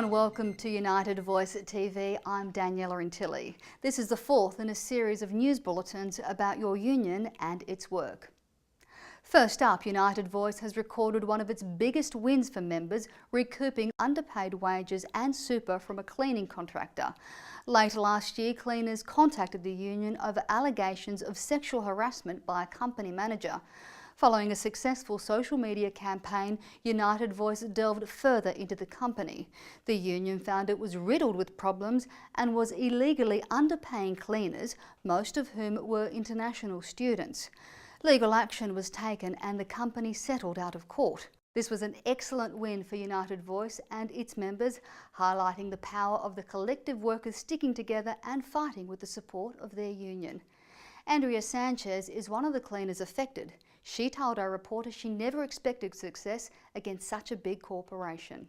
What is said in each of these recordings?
and welcome to United Voice TV. I'm Daniela Intilli. This is the fourth in a series of news bulletins about your union and its work. First up, United Voice has recorded one of its biggest wins for members, recouping underpaid wages and super from a cleaning contractor. Late last year, cleaners contacted the union over allegations of sexual harassment by a company manager. Following a successful social media campaign, United Voice delved further into the company. The union found it was riddled with problems and was illegally underpaying cleaners, most of whom were international students. Legal action was taken and the company settled out of court. This was an excellent win for United Voice and its members, highlighting the power of the collective workers sticking together and fighting with the support of their union. Andrea Sanchez is one of the cleaners affected. She told our reporter she never expected success against such a big corporation.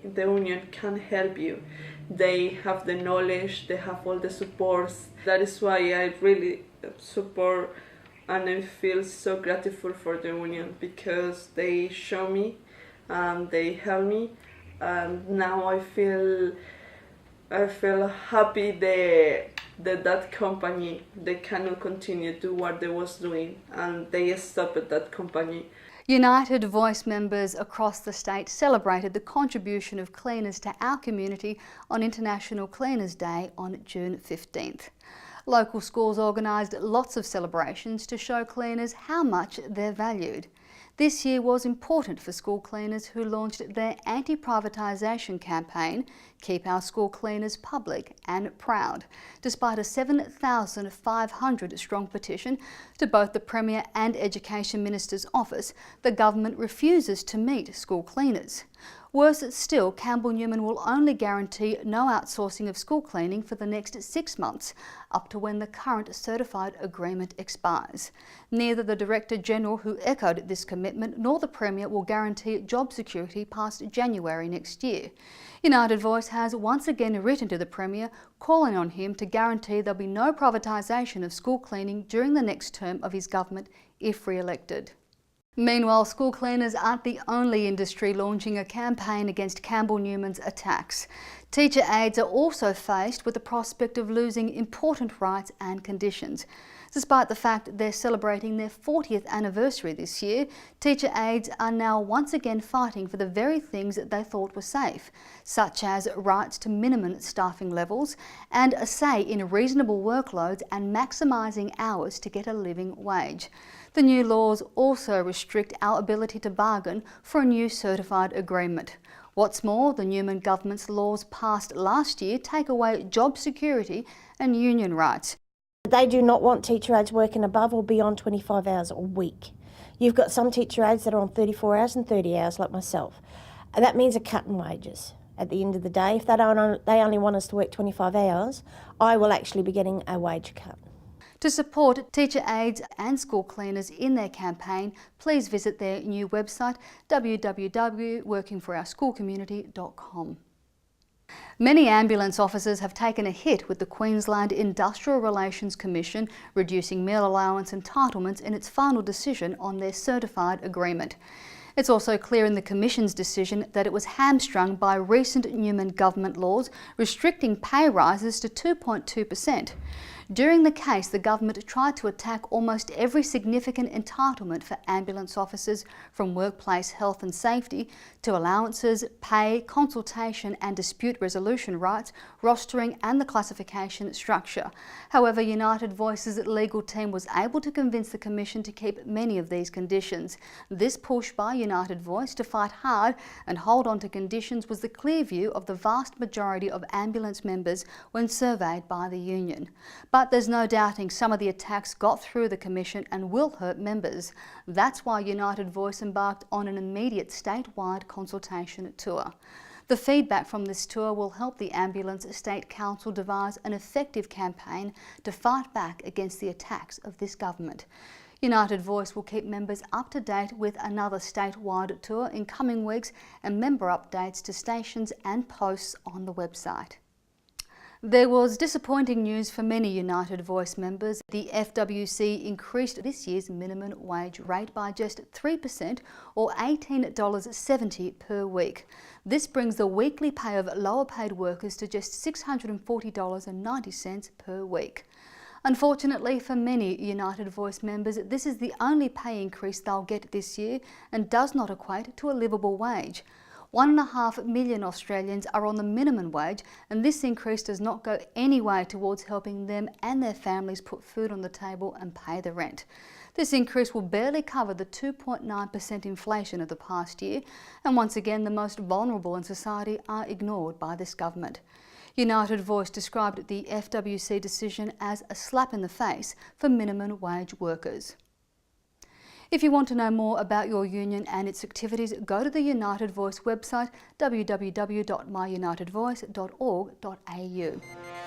The union can help you. They have the knowledge, they have all the supports. That is why I really support and I feel so grateful for the union, because they show me and they help me, and now I feel happy that company, they cannot continue to do what they was doing, and they stopped that company. United Voice members across the state celebrated the contribution of cleaners to our community on International Cleaners Day on June 15th. Local schools organised lots of celebrations to show cleaners how much they're valued. This year was important for school cleaners who launched their anti-privatisation campaign, Keep Our School Cleaners Public and Proud, despite a 7,500 strong petition to both the Premier and Education Minister's office. The government refuses to meet school cleaners. Worse still, Campbell Newman will only guarantee no outsourcing of school cleaning for the next 6 months, up to when the current certified agreement expires. Neither the Director General, who echoed this commitment, nor the Premier will guarantee job security past January next year. United Voice has once again written to the Premier, calling on him to guarantee there'll be no privatisation of school cleaning during the next term of his government if re-elected. Meanwhile, school cleaners aren't the only industry launching a campaign against Campbell Newman's attacks. Teacher aides are also faced with the prospect of losing important rights and conditions. Despite the fact they're celebrating their 40th anniversary this year, teacher aides are now once again fighting for the very things that they thought were safe, such as rights to minimum staffing levels and a say in reasonable workloads and maximising hours to get a living wage. The new laws also restrict our ability to bargain for a new certified agreement. What's more, the Newman government's laws passed last year take away job security and union rights. They do not want teacher aides working above or beyond 25 hours a week. You've got some teacher aides that are on 34 hours and 30 hours like myself. And that means a cut in wages. At the end of the day, if they only want us to work 25 hours, I will actually be getting a wage cut. To support teacher aides and school cleaners in their campaign, please visit their new website www.workingforourschoolcommunity.com. Many ambulance officers have taken a hit with the Queensland Industrial Relations Commission reducing meal allowance entitlements in its final decision on their certified agreement. It's also clear in the Commission's decision that it was hamstrung by recent Newman government laws restricting pay rises to 2.2%. During the case, the government tried to attack almost every significant entitlement for ambulance officers, from workplace health and safety to allowances, pay, consultation and dispute resolution rights, rostering and the classification structure. However, United Voice's legal team was able to convince the Commission to keep many of these conditions. This push by United Voice to fight hard and hold on to conditions was the clear view of the vast majority of ambulance members when surveyed by the union. But there's no doubting some of the attacks got through the Commission and will hurt members. That's why United Voice embarked on an immediate statewide consultation tour. The feedback from this tour will help the Ambulance State Council devise an effective campaign to fight back against the attacks of this government. United Voice will keep members up to date with another statewide tour in coming weeks and member updates to stations and posts on the website. There was disappointing news for many United Voice members. The FWC increased this year's minimum wage rate by just 3% or $18.70 per week. This brings the weekly pay of lower paid workers to just $640.90 per week. Unfortunately for many United Voice members, this is the only pay increase they'll get this year and does not equate to a livable wage. 1.5 million Australians are on the minimum wage, and this increase does not go any way towards helping them and their families put food on the table and pay the rent. This increase will barely cover the 2.9% inflation of the past year, and once again the most vulnerable in society are ignored by this government. United Voice described the FWC decision as a slap in the face for minimum wage workers. If you want to know more about your union and its activities, go to the United Voice website www.myunitedvoice.org.au.